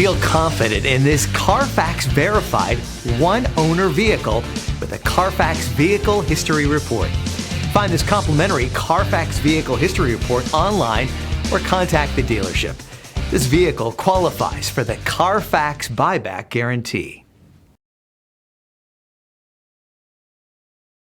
Feel confident in this Carfax verified one-owner vehicle with a Carfax Vehicle History Report. Find this complimentary Carfax Vehicle History Report online or contact the dealership. This vehicle qualifies for the Carfax Buyback Guarantee.